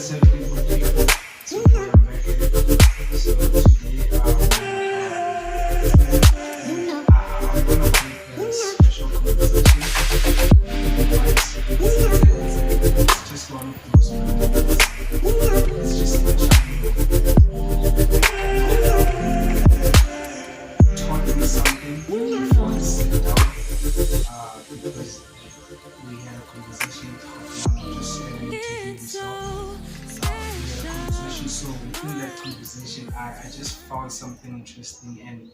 What's happening with people? So we are back at it. So today, I'm gonna make a special conversation. It's just one of those moments. It's just a taught me something before I sit down. Because we had a conversation with Hotman, just having to do himself. We had a conversation, so within that conversation, I just found something interesting, and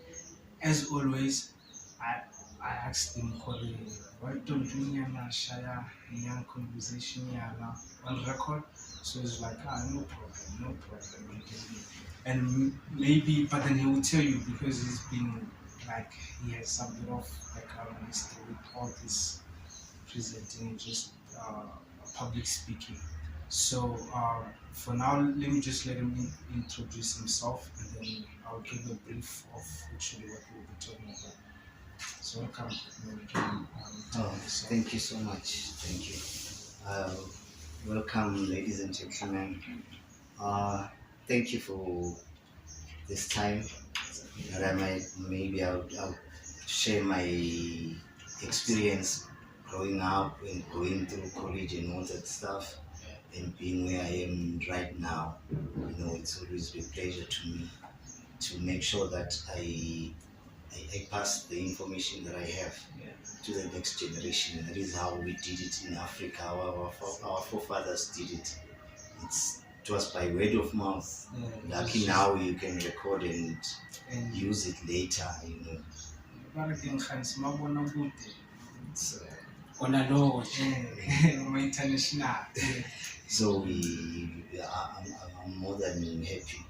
as always, I I asked him, why don't you share a conversation on record? So it's like, no problem, no problem. And maybe, but then he will tell you because he's been like, he has some bit of background history with all this presenting and just public speaking. So for now, let me just let him introduce himself, and then I'll give a brief of actually what we'll be talking about. So welcome. You can Oh, thank you so much. Thank you. Welcome, ladies and gentlemen. Uh, Thank you for this time that I might maybe I'll share my experience growing up and going through college and all that stuff and being where I am right now. It's always a pleasure to me to make sure that I pass the information that I have to the next generation. That is how we did it in Africa. Our forefathers did it. It was by word of mouth. Lucky now you can record and use it later. It's, on a low, international. so I'm more than happy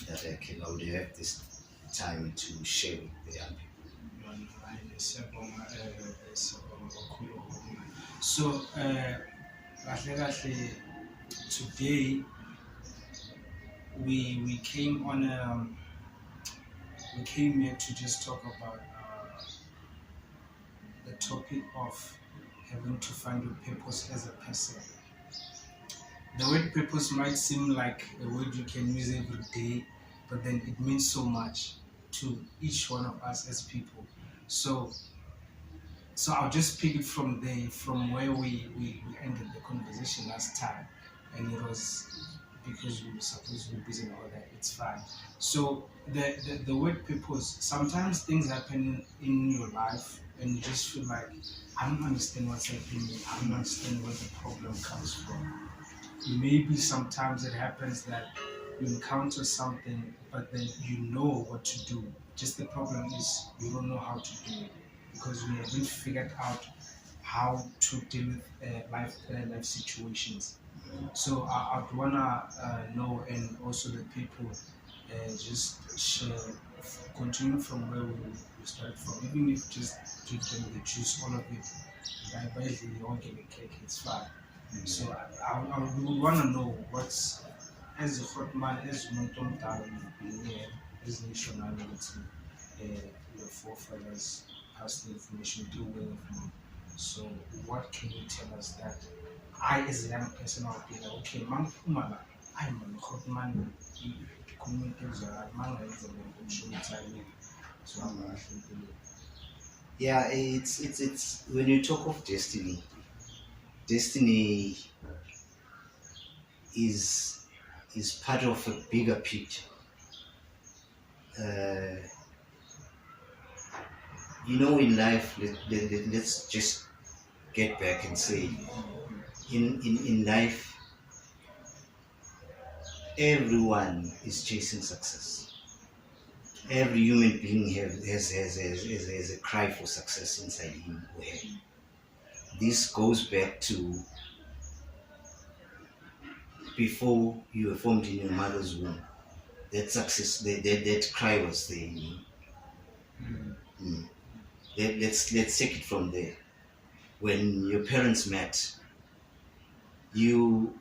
that I would have this time to share with the young people. So, kahle, today we came on we came here to just talk about the topic of having to find your purpose as a person. The word purpose might seem like a word you can use every day, but then it means so much to each one of us as people. So I'll just pick it from there, from where we ended the conversation last time, and it was because we were supposed to be busy and all that. It's fine. So the word purpose. Sometimes things happen in your life, and you just feel like I don't understand what's happening. I don't understand where the problem comes from. Maybe sometimes it happens that you encounter something, but then you know what to do. Just the problem is you don't know how to do it because we haven't figured out how to deal with life situations. So I'd wanna know, and also the people just share, continue from where we started from. Even if just give them the juice, all of it. By the won't get a cake, it's fine. So I would want to know what's as a hot man, as Montom Town, as nationality, your forefathers passed the information to way of me. So what can you tell us that I, as a young person, I'll be like, okay, man, Kumala, I'm a hot man, communities are man, so I'm actually. Yeah, it's when you talk of destiny is part of a bigger picture. Uh, in life, let's just get back and say, in life, everyone is chasing success. Every human being has a cry for success inside him or her. This goes back to before you were formed in your mother's womb. That success, that cry was there. Mm. Let's take it from there. When your parents met, you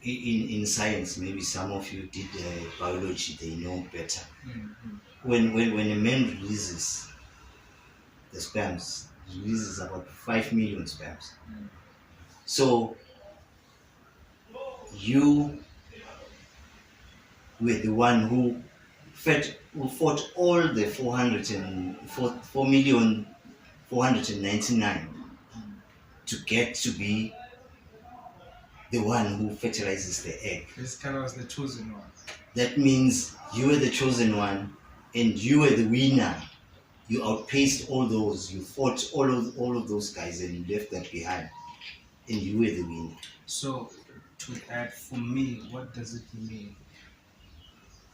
in science, maybe some of you did biology, they know better. When a man releases the sperms, he releases about 5 million sperms. So you were the one who fought all the 4,499,499 to get to be the one who fertilizes the egg. This kind of was the chosen one. That means you were the chosen one and you were the winner. You outpaced all those, you fought all of those guys and you left that behind. And you were the winner. So, to add, for me, what does it mean?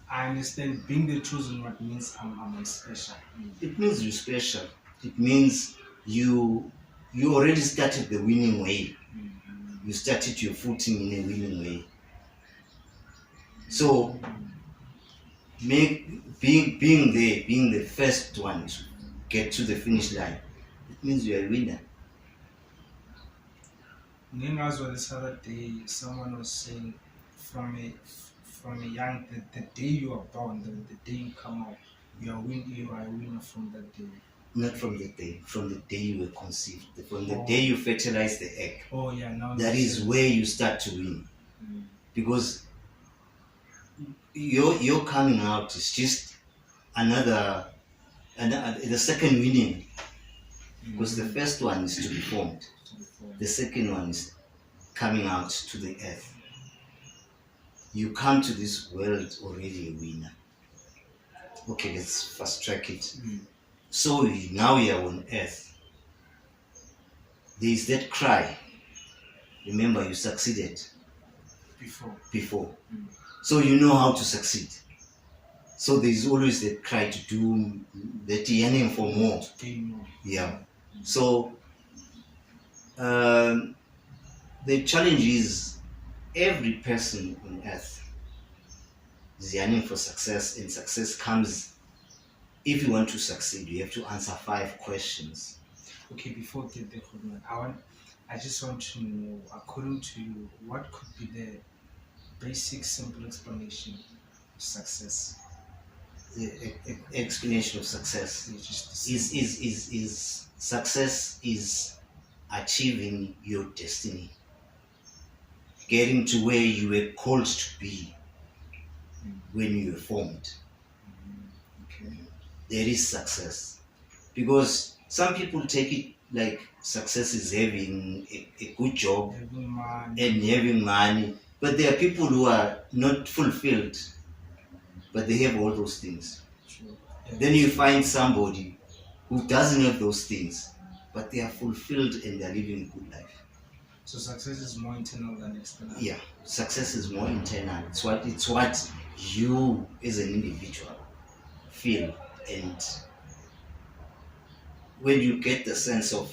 I understand being the chosen one means I'm special. It means you're special. It means you already started the winning way. You started your footing in a winning way. So being there, being the first one to get to the finish line, it means you're a winner. Then as well, this other day, someone was saying from a young the day you are born, the day you come out, you are a winner from that day. Not from the day you were conceived, from the day you fertilize the egg. Oh yeah, now That is where you start to win. Because your coming out is just the second winning. Because the first one is to be formed. The second one is coming out to the earth. You come to this world already a winner. Okay, let's fast track it. So now you are on earth. There is that cry. Remember, you succeeded before. So you know how to succeed. So there is always that cry to do that yearning for more. Yeah. So the challenge is every person on earth is yearning for success, and success comes. If you want to succeed, you have to answer 5 questions. Okay, before we get there, I just want to know, according to you, what could be the basic, simple explanation of success? The explanation of success is success is achieving your destiny, getting to where you were called to be when you were formed. Okay. There is success, because some people take it like success is having a good job and having money, but there are people who are not fulfilled, but they have all those things. Sure. Then you find somebody who doesn't have those things, but they are fulfilled and they are living a good life. So success is more internal than external. Yeah, success is more internal. It's what you as an individual feel, and when you get the sense of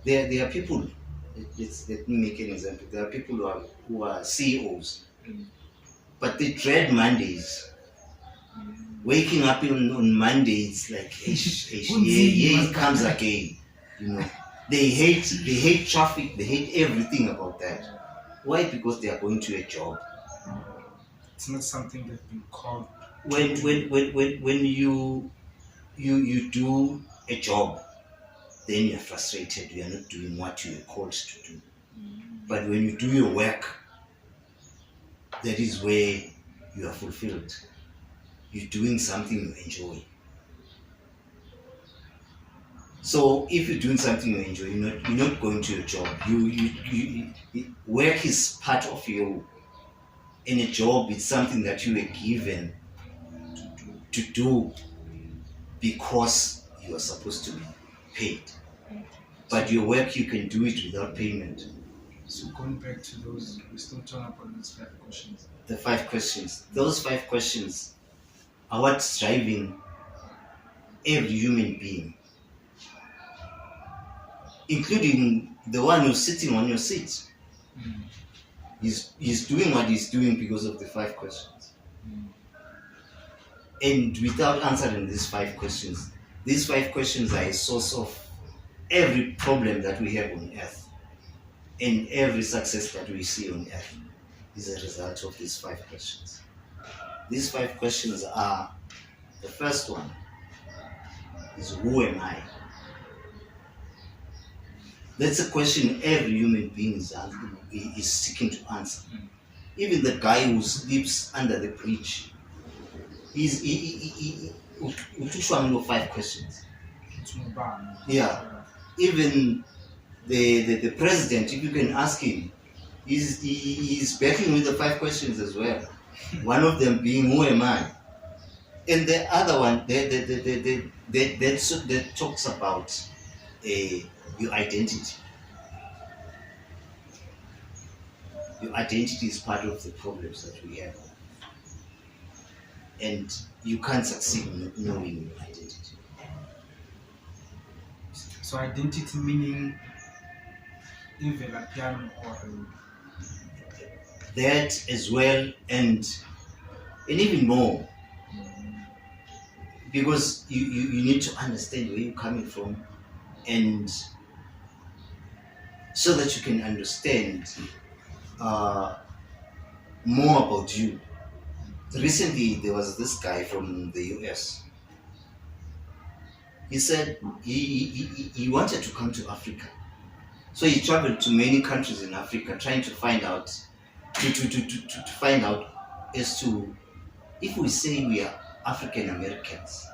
there are people. Let me make an example. There are people who are CEOs, but they dread Mondays. Waking up on Mondays like here it comes again. You know, they hate traffic. They hate everything about that. Why? Because they are going to a job. It's not something they've been called. When you do a job, then you're frustrated. You are not doing what you are called to do. But when you do your work, that is where you are fulfilled. You're doing something you enjoy. So if you're doing something you enjoy, you're not going to your job. Work is part of you. In a job, it's something that you were given to do because you are supposed to be paid. But your work, you can do it without payment. So going back to those, we're still talking about those 5 questions. The 5 questions. Those 5 questions are what's driving every human being, including the one who's sitting on your seat. He's doing what he's doing because of the 5 questions. And without answering these 5 questions are a source of every problem that we have on earth, and every success that we see on earth is a result of these 5 questions. These 5 questions are: the first one is, who am I? That's a question every human being is seeking to answer. Even the guy who sleeps under the bridge, he 5 questions. It's Mubama. Yeah. Even the president, if you can ask him, he's battling with the 5 questions as well. One of them being, who am I? And the other one that talks about your identity. Your identity is part of the problems that we have, and you can't succeed not knowing your identity. So identity meaning even a piano or That as well, and even more, because you need to understand where you're coming from, and so that you can understand more about you. Recently, there was this guy from the US. He said he wanted to come to Africa. So he traveled to many countries in Africa trying to find out to find out as to, if we say we are African Americans,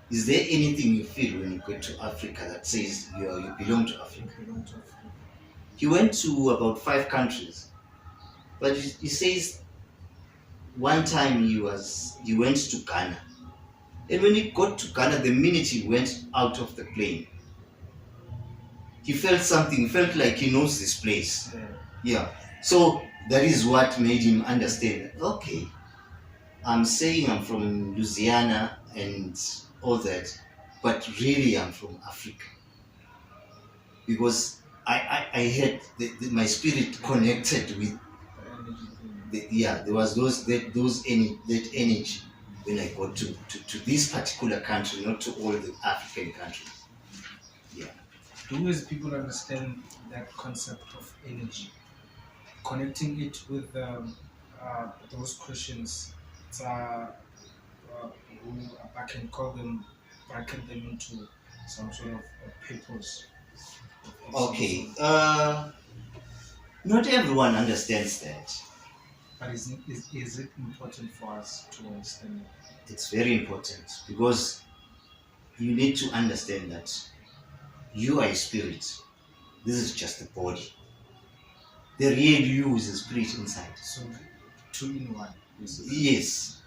is there anything you feel when you go to Africa that says you belong to Africa? He went to about 5 countries, but he says one time he went to Ghana, and when he got to Ghana, the minute he went out of the plane, he felt something. He felt like he knows this place. Yeah. So that is what made him understand. Okay, I'm saying I'm from Louisiana and all that, but really I'm from Africa, because I had my spirit connected with there was that energy when I got to this particular country, not to all the African countries. Yeah. Do as people understand that concept of energy, connecting it with those Christians who I can call them, bracket them into some sort of purpose. Okay. Not everyone understands that. But is it important for us to understand that? It's very important, because you need to understand that you are a spirit. This is just a body. The real you is a spirit inside. So, 2 in 1. Yes.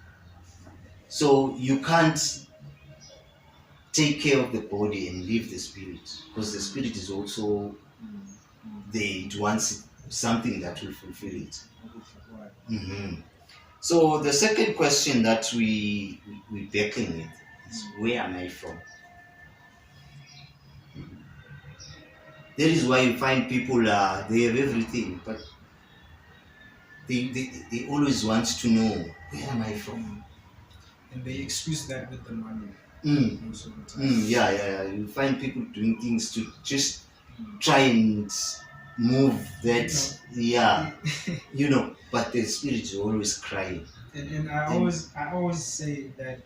So you can't take care of the body and leave the spirit, because the spirit is also there. It wants something that will fulfill it. Mm-hmm. So the second question that we're battling with is, where am I from? That is why you find people, they have everything, but they always want to know, where am I from? And they excuse that with the money. Most of the time. Yeah. You find people doing things to just try and move that, but the spirit is always crying. And I always say that,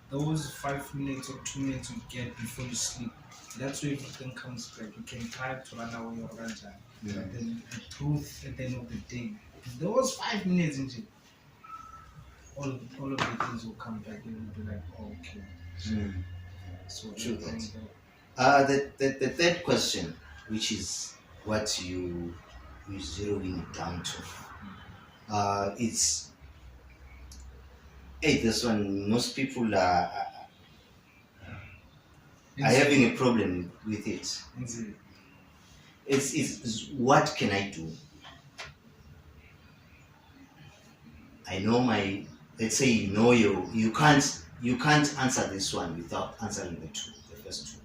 those 5 minutes or 2 minutes you get before you sleep, that's where everything comes back. You can try to run away or run down. But then the truth at the end of the day, those 5 minutes in jail, all of the things will come back and you'll be like, oh, okay. So true that. The third question, which is what you zeroing it down to, it's, this one, most people are having a problem with it. It's what can I do? I know let's say you can't answer this one without answering the first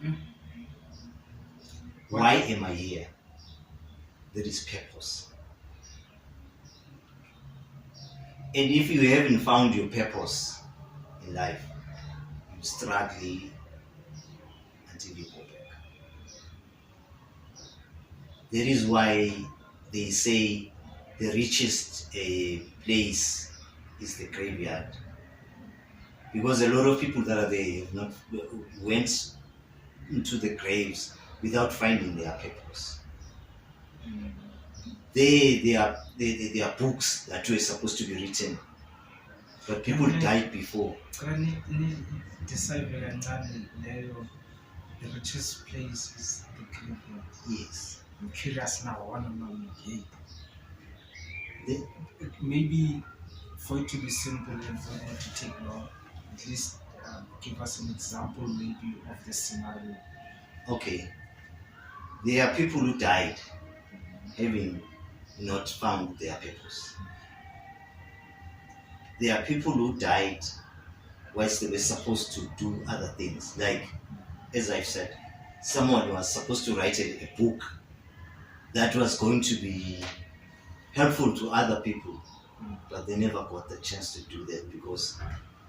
two. Why am I here? There is purpose. And if you haven't found your purpose in life, you struggle until you go back. That is why they say the richest place is the graveyard, because a lot of people that are there have not went into the graves without finding their purpose. They are books that were supposed to be written, but people died before. Decipher kancane leyo. The richest place is the graveyard. Yes. I'm curious now. I want to know. The- Maybe for it to be simple and for it to take long, at least give us an example maybe of the scenario. okay. There are people who died having not found their purpose. There are people who died whilst they were supposed to do other things. Like, as I've said, someone was supposed to write a book that was going to be helpful to other people, but they never got the chance to do that because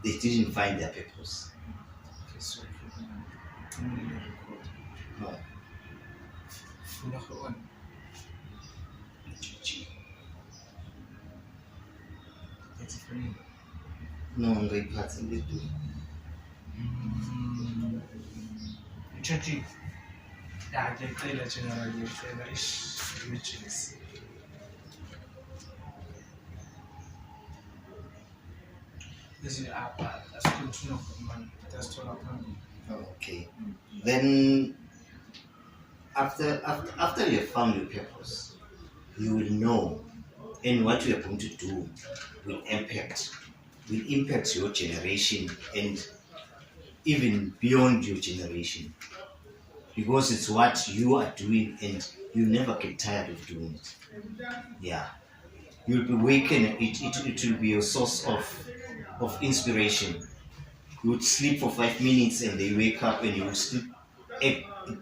they didn't find their purpose. Okay, so I'm going to record. No. Funa go on. That's funny. No, ngayiphathi ngedulu. Chachi. Yeah, ngiyacela general, ngiyacela. Ish, images. This is let's continue, man. Let's talk about Okay. Then after you have found your purpose, you will know, and what you are going to do will impact your generation and even beyond your generation, because it's what you are doing and you never get tired of doing it. Yeah, you'll be wakened. It will be your source of inspiration. You would sleep for 5 minutes and then you wake up and you will still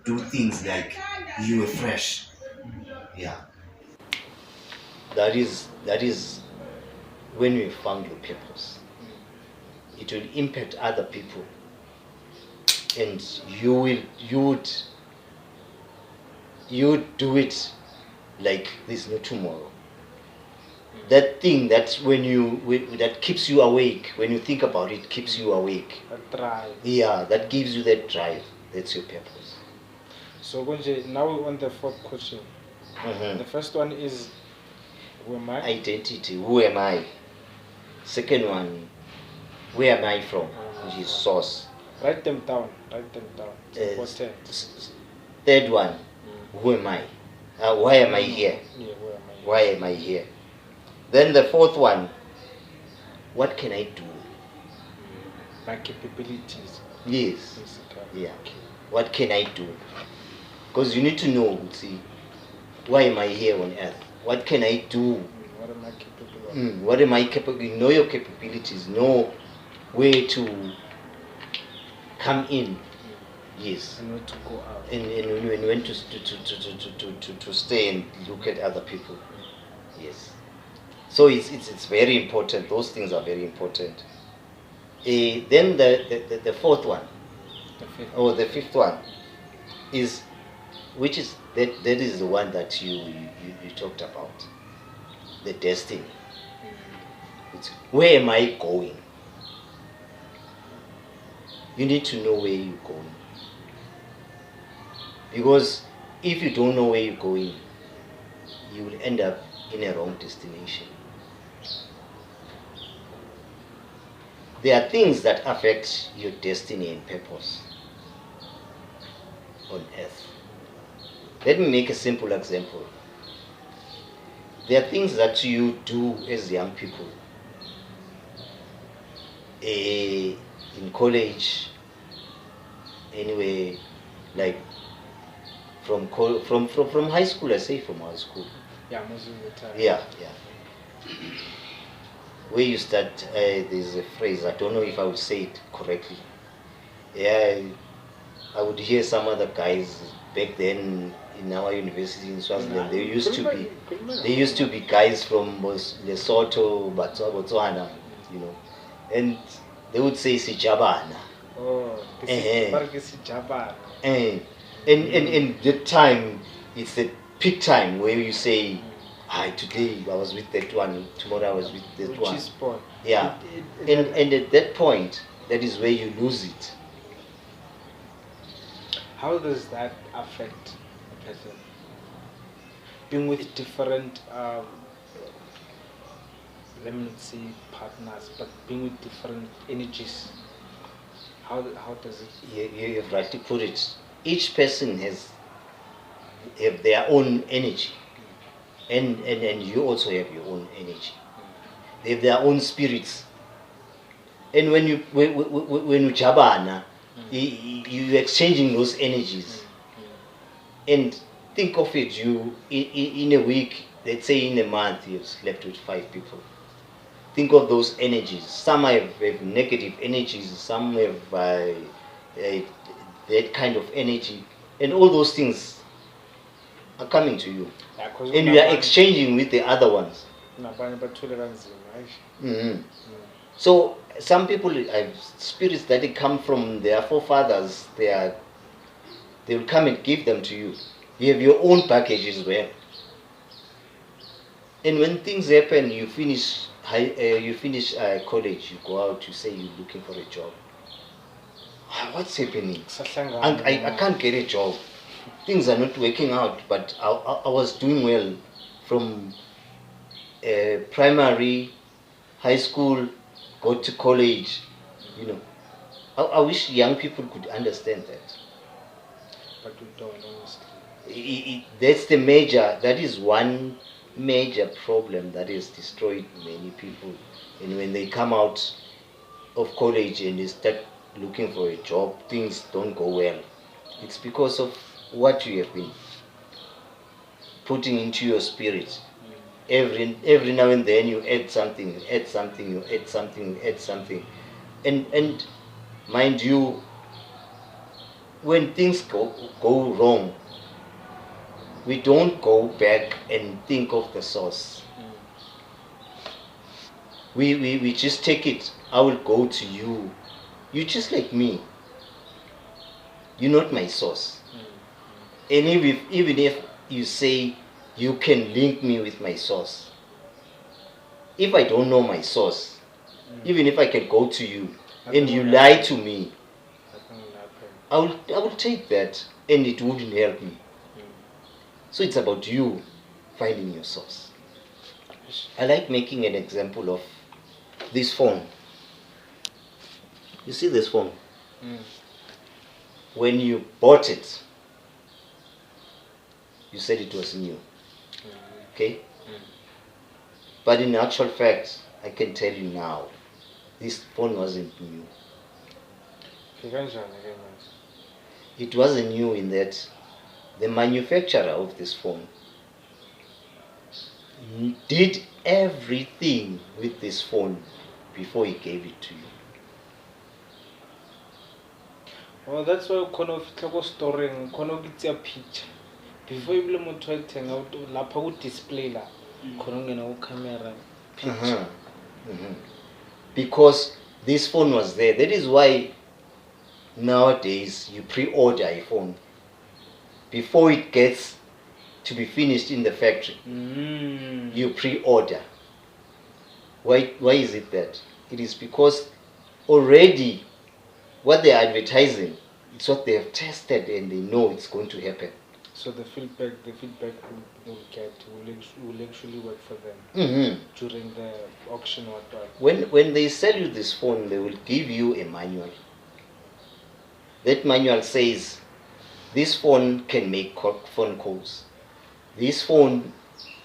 do things like you were fresh. Yeah. That is when you found your purpose. It will impact other people, and you would do it like there's no tomorrow. That thing that that keeps you awake, when you think about it, keeps you awake. A drive. Yeah, that gives you that drive. That's your purpose. So Gonje, now we're on the fourth question. Mhm. The first one is, who am I? Identity. Who am I? Second one, where am I from? Which is source. Write them down. It's important. Third one, who am I? Why am I here? Yeah, where am I? Why am I here? Then the fourth one, what can I do? My capabilities. Yes. Basically. Yeah. What can I do? Because you need to know, see, why am I here on earth? What can I do? What am I capable of? What am I capable? Know your capabilities. Know where to come in. Yes. And when to go out. And when to stay and look at other people. Yes. So it's very important. Those things are very important. Then the fourth one, The fifth. or the fifth one, is that is the one that you talked about, the destiny. It's, where am I going? You need to know where you're going, because if you don't know where you're going, you will end up in a wrong destination. There are things that affect your destiny and purpose on earth. Let me make a simple example. There are things that you do as young people. In college, anyway, like from high school, I say from high school. Yeah, most of the time. Yeah. Where you start, there's a phrase, I don't know if I would say it correctly. Yeah, I would hear some other guys back then in our university in Swaziland. There used to be guys from Lesotho, Botswana, and they would say Sijabana. Oh, this is Jabba. And that time, it's the peak time where you say, today I was with that one, tomorrow I was with that one. Which is born. Yeah. And at that point, that is where you lose it. How does that affect a person? Being with different, let me not say partners, but being with different energies. How does it? You've rightly put it. Each person have their own energy, and you also have your own energy. They have their own spirits. And when you jabana, you're exchanging those energies. And think of it, you in a week, let's say in a month, you've slept with 5 people. Think of those energies. Some have negative energies, some have that kind of energy, and all those things are coming to you, Yeah, 'cause and you are exchanging with the other ones. Mhm. So some people have spirits that come from their forefathers. They will come and give them to you. You have your own package as well. And when things happen, you finish college, you go out, you say you're looking for a job. What's happening? I can't get a job. Things are not working out, but I was doing well from primary, high school, go to college. You know, I wish young people could understand that. But we don't, honestly. That is one major problem that has destroyed many people. And when they come out of college and they start looking for a job, things don't go well. It's because of what you have been putting into your spirit. Every now and then you add something, you add something, you add something, you add something. And mind you, when things go wrong, we don't go back and think of the source. We just take it. I will go to you. You're just like me. You're not my source. And even if you say you can link me with my source, if I don't know my source, even if I can go to you and you lie to me, I will take that and it wouldn't help me. So it's about you finding your source. I like making an example of this phone. You see this phone? When you bought it, you said it was new. Okay? But in actual fact, I can tell you now, this phone wasn't new. It wasn't new in that the manufacturer of this phone did everything with this phone before he gave it to you. Well, that's why storing it's a picture. Before you blow to hang out lapha display la camera picture. Because this phone was there. That is why nowadays you pre-order a phone before it gets to be finished in the factory. You pre-order. Why is it that? It is because already what they are advertising, it's what they have tested and they know it's going to happen. So the feedback we'll get will actually work for them during the auction or what? When they sell you this phone, they will give you a manual. That manual says this phone can make phone calls. This phone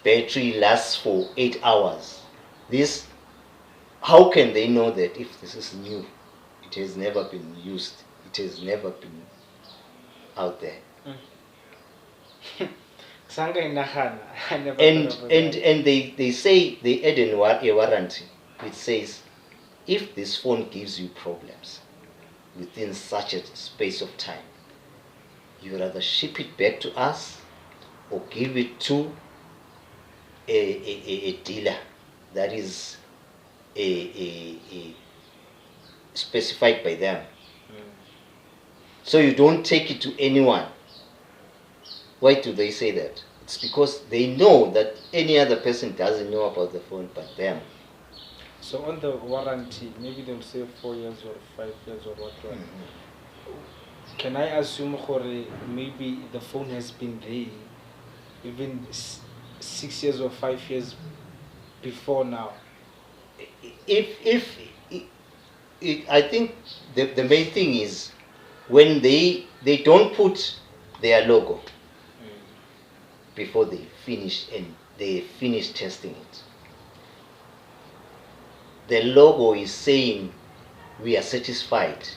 battery lasts for 8 hours. How can they know that if this is new? It has never been used. It has never been out there. And they say they add a warranty which says if this phone gives you problems within such a space of time, you rather ship it back to us or give it to a dealer that is specified by them. So you don't take it to anyone. Why do they say that? It's because they know that any other person doesn't know about the phone but them. So on the warranty, maybe they'll say 4 years or 5 years or what. can I assume gore maybe the phone has been there even 6 years or 5 years before now? If I think the main thing is when they don't put their logo before they finish testing it. The logo is saying we are satisfied.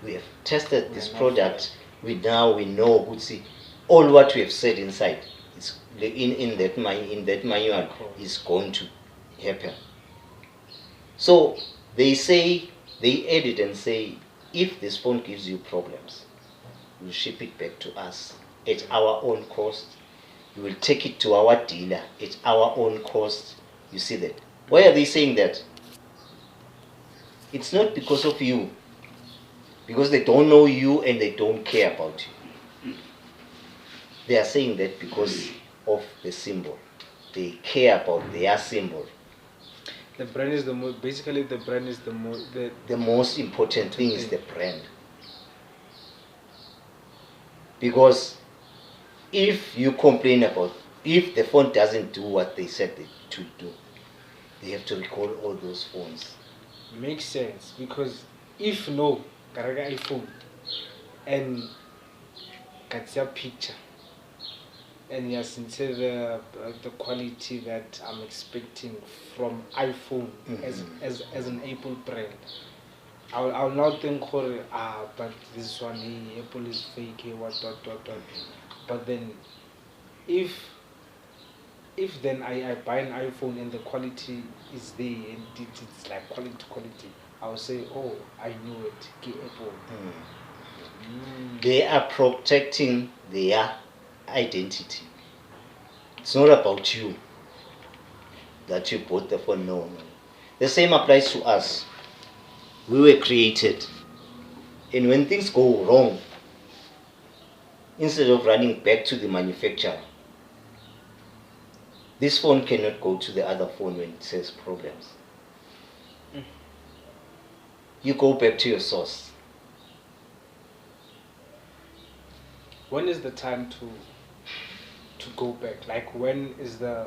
We have tested this product. We know Abutii, all what we have said inside is in that manual is going to happen. So they edit and say, if this phone gives you problems, you ship it back to us at our own cost. You will take it to our dealer at our own cost. You see that? Why are they saying that? It's not because of you, because they don't know you and they don't care about you. They are saying that because of the symbol. They care about their symbol. The brand is the most. Basically, the brand is the most. The most important thing is the brand. Because if you complain about, if the phone doesn't do what they said it to do, they have to recall all those phones. Makes sense, because if no, karaga iPhone and gets a picture and yes, instead the quality that I'm expecting from iPhone as an Apple brand, I'll now think but this one Apple is fake, what. But then if then I buy an iPhone and the quality is there and it's like quality, I'll say, oh, I knew it, Apple. They are protecting their identity. It's not about you that you bought the phone. No. The same applies to us. We were created, and when things go wrong, instead of running back to the manufacturer, this phone cannot go to the other phone when it says problems. You go back to your source. When is the time to go back? Like, when is the,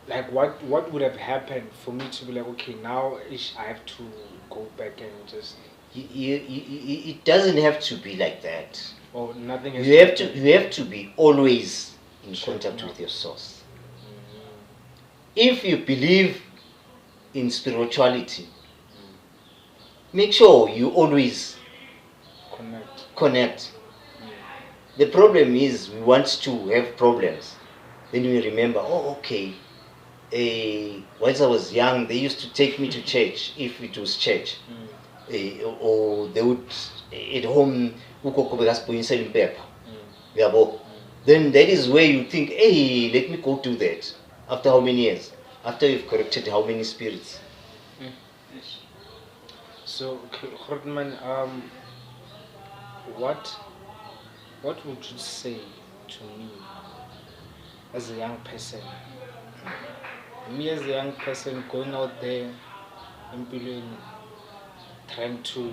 like, what would have happened for me to be like, okay, now I have to go back and just It doesn't have to be like that. or nothing has You have to be always in contact with your source. If you believe in spirituality, make sure you always connect. The problem is we want to have problems. Then we remember, oh, okay, once I was young, they used to take me to church, if it was church. Or they would, at home, then that is where you think, hey, let me go do that. After how many years? After you've corrected how many spirits? So, Grootman, what would you say to me as a young person? Me as a young person going out there in trying to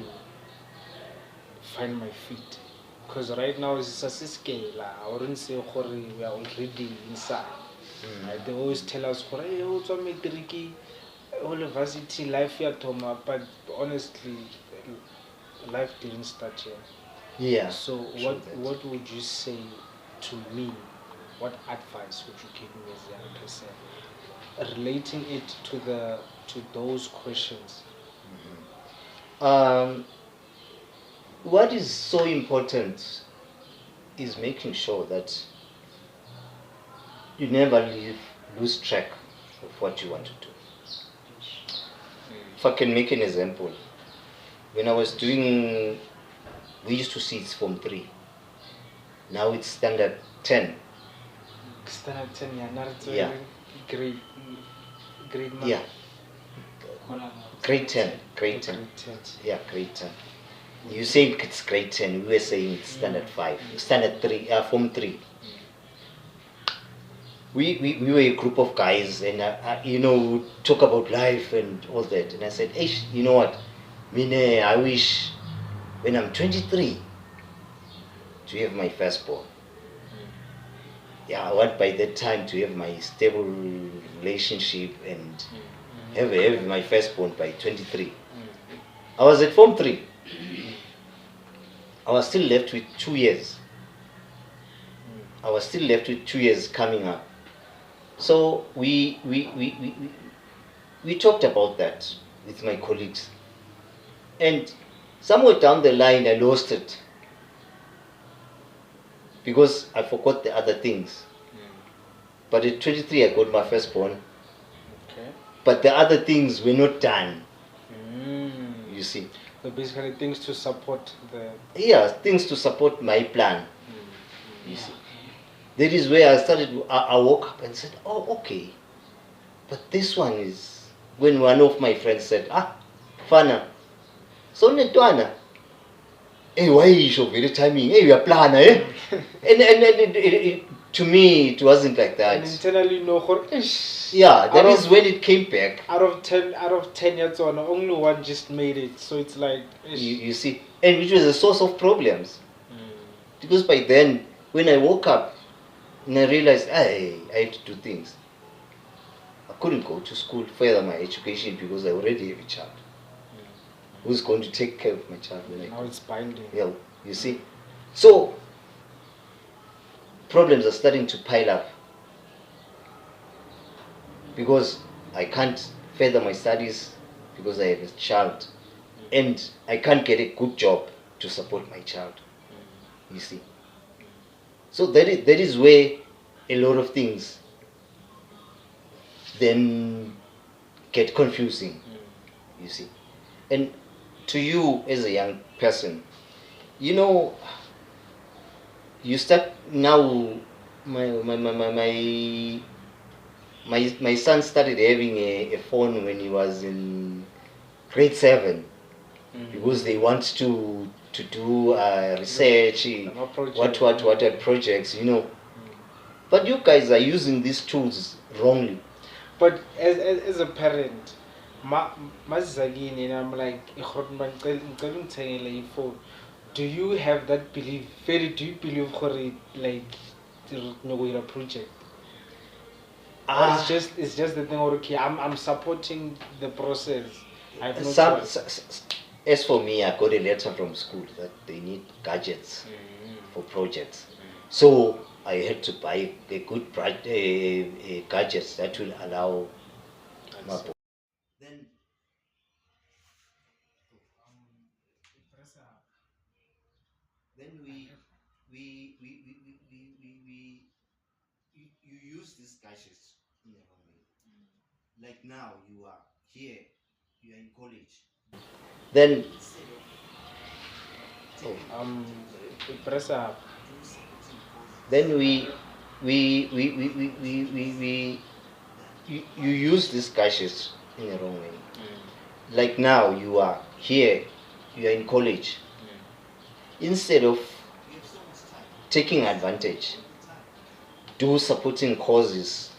find my feet. Because right now it's a scale. I wouldn't say we are already inside. They always tell us, hey, what's on matric, university, life here, Toma. But honestly, life didn't start here. Yeah. So what would you say to me? What advice would you give me as a young person, relating it to those questions? What is so important is making sure that you never lose track of what you want to do. If I can make an example, when I was doing, we used to see it's Form 3. Now it's Standard 10. Standard 10, yeah, not Yeah. grade Yeah. Grade 10. Yeah, grade 10. You say it's grade 10, we were saying it's Standard 5. Standard 3, Form 3. We were a group of guys and, we talk about life and all that. And I said, hey, you know what? Mine, I wish when I'm 23 to have my firstborn. Yeah, I want by that time to have my stable relationship and have my firstborn by 23. I was at Form 3. I was still left with 2 years. I was still left with 2 years coming up. So we talked about that with my colleagues. And somewhere down the line, I lost it because I forgot the other things. But at 23, I got my firstborn. Okay. But the other things were not done. You see. So basically, things to support the. Yeah, things to support my plan. You see. That is where I started. I woke up and said, "Oh, okay." But this one is when one of my friends said, Fana, so netwana. Hey, why is your very timing? Hey, you are planner, eh? and to me, it wasn't like that. And internally, no. Yeah, that is when it came back. Out of 10 years on, only one just made it. So it's like. You see, and which was a source of problems. Because by then, when I woke up, and I realized I had to do things. I couldn't go to school further my education because I already have a child. Who's going to take care of my child when I now it's binding. Yeah, you see. So problems are starting to pile up because I can't further my studies because I have a child, and I can't get a good job to support my child. You see. So that is where a lot of things then get confusing. You see. And to you as a young person, you know, you start now. My son started having a phone when he was in grade 7 because they want to do research, what are projects, you know. But you guys are using these tools wrongly. But as a parent, mazagini, and I'm like, do you have that belief? Very, do you believe like the project? It's just the thing. Okay, I'm supporting the process. I have no choice. As for me, I got a letter from school that they need gadgets for projects. So I had to buy a good gadgets that will allow my boy. Then you use these gadgets in the wrong way. Like now you are here, you are in college. Then Press up. Then you use these gadgets in the wrong way. Like now you are here, you are in college. Instead of taking advantage, do supporting causes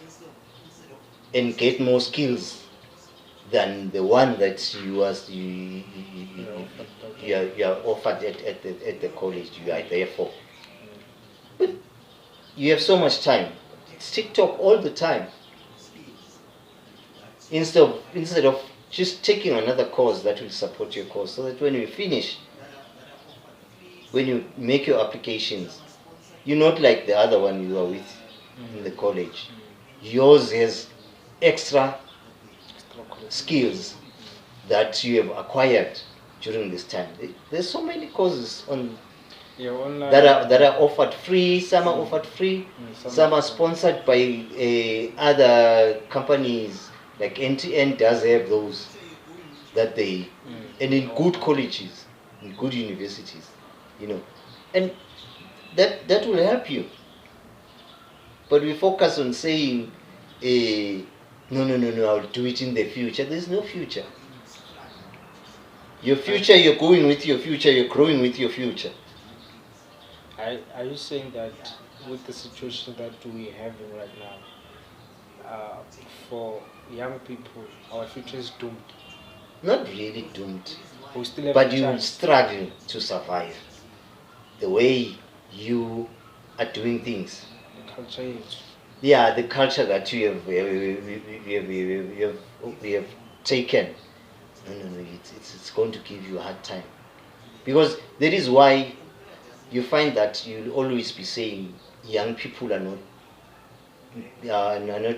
and get more skills than the one that you are offered at the college you are there for. But you have so much time. It's TikTok all the time. Instead of just taking another course that will support your course, so that when you finish, when you make your applications, you're not like the other one you are with in the college. Yours has extra skills that you have acquired during this time. There's so many courses that are offered free. Some are offered free. Some are sponsored by other companies. Like NTN does have those that they and in good colleges, in good universities, you know, and that will help you. But we focus on saying, no, I'll do it in the future. There's no future. Your future, you're going with your future, you're growing with your future. Are you saying that with the situation that we have right now, for young people, our future is doomed? Not really doomed. We still have but a you will chance. struggle to survive the way you are doing things. The culture yethu. Yeah, the culture that you have taken, no, it's going to give you a hard time. Because that is why you find that you'll always be saying young people are not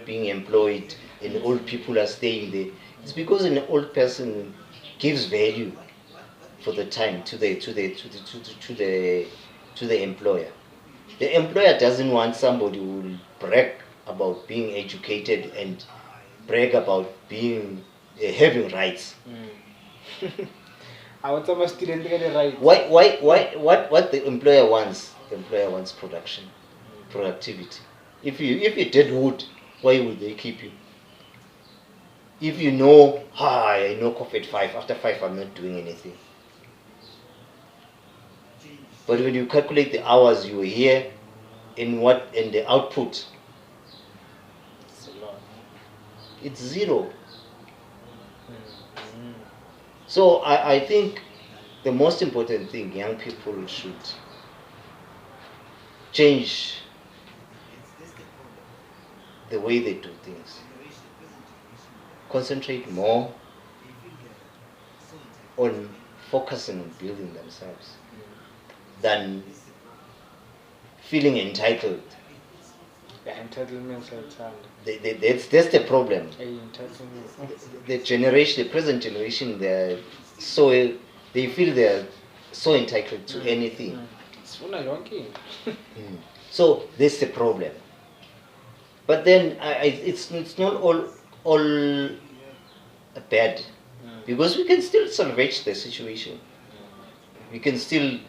being employed and old people are staying there. It's because an old person gives value for the time to the employer. The employer doesn't want somebody who will brag about being educated and brag about being having rights. I want some student to get it right. What the employer wants? The employer wants production, productivity. If you did wood, why would they keep you? If you know, I know coffee at 5. After 5, I'm not doing anything. But when you calculate the hours you were here, in the output, It's a lot. it's zero. Mm. So I think the most important thing young people should change the way they do things. Concentrate more on focusing on building themselves than feeling entitled. The entitlements are time. That's the problem. Entitlement. The present generation, they feel they're so entitled to anything. It's one donkey. So that's the problem. But then it's not all bad, because we can still salvage the situation. We can still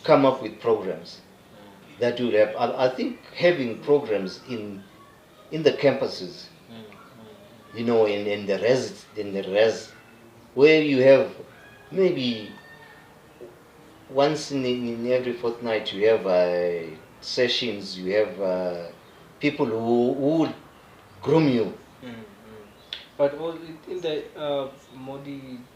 come up with programs that will help. I think having programs in the campuses, in the res, where you have maybe once in every fortnight you have sessions, you have people who would groom you. But in the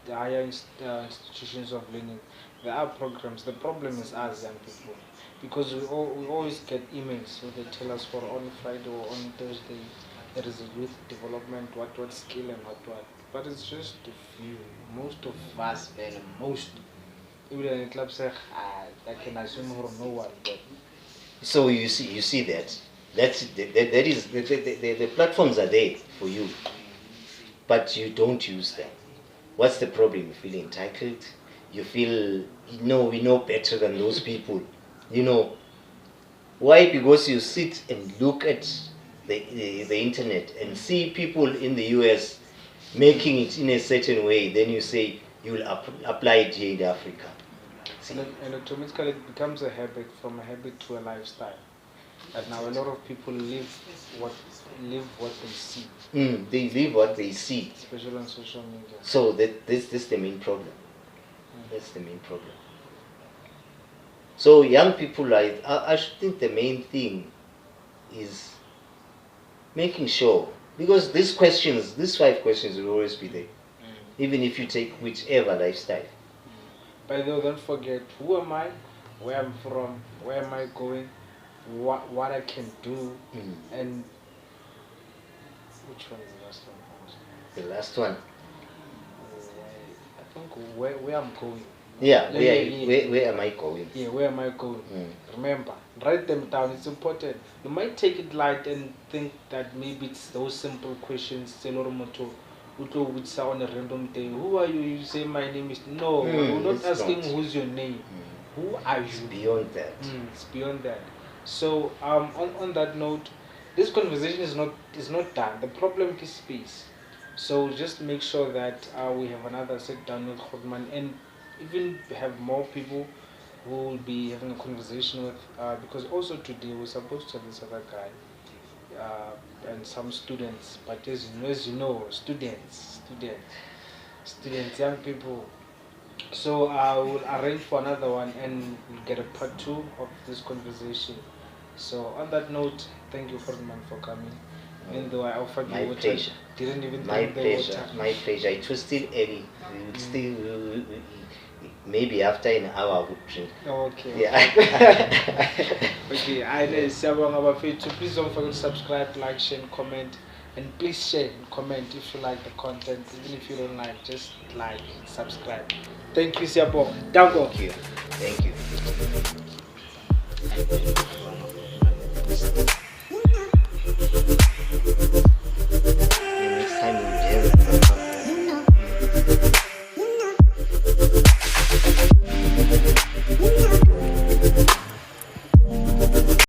the higher institutions of learning, there are programs. The problem is us young people, because we always get emails where they tell us for on Friday or on Thursday there is a youth development, what skill and what. But it's just a few. Most of us, man, most. Even in club say, I can assume for no one, but So you see the platforms are there for you, but you don't use them. What's the problem? You feel entitled. You feel we know better than those people. Why? Because you sit and look at the internet and see people in the US making it in a certain way. Then you say you will apply it here in Africa. and automatically it becomes a habit, from a habit to a lifestyle. And now a lot of people what what they see, They live what they see. especially on social media. So this is the main problem. That's the main problem. So young people, I should think the main thing is making sure, because these 5 questions will always be there, even if you take whichever lifestyle. But though, don't forget, who am I, where I'm from, where am I going, what I can do, and which one is the last one? The last one. I think where I'm going. Yeah, Yeah. where am I going? Yeah, where am I going? Remember, write them down. It's important. You might take it light and think that maybe it's those simple questions. Which on a random day. Who are you? You say my name is. No, we're not asking who's your name. Who are you? It's beyond that. It's beyond that. So on that note, this conversation is not done. The problem is space. So just make sure that we have another sit down with Khotman, and even have more people who will be having a conversation with, because also today we're supposed to have this other guy and some students, but as you know, students, young people. So I will arrange for another one and we'll get a part 2 of this conversation. So on that note, thank you, Ferdinand, for coming. Even though I offered My you water, pleasure. didn't even My drink the pleasure. water. My pleasure. It was still early. We would still maybe after an hour I would drink. Okay. Yeah. Okay, I know Siyabonga bafethu. Please don't forget to subscribe, like, share, and comment. And please share and comment if you like the content. Even if you don't like, just like, subscribe. Thank you, Siyabonga. Dango. Thank you. Thank you.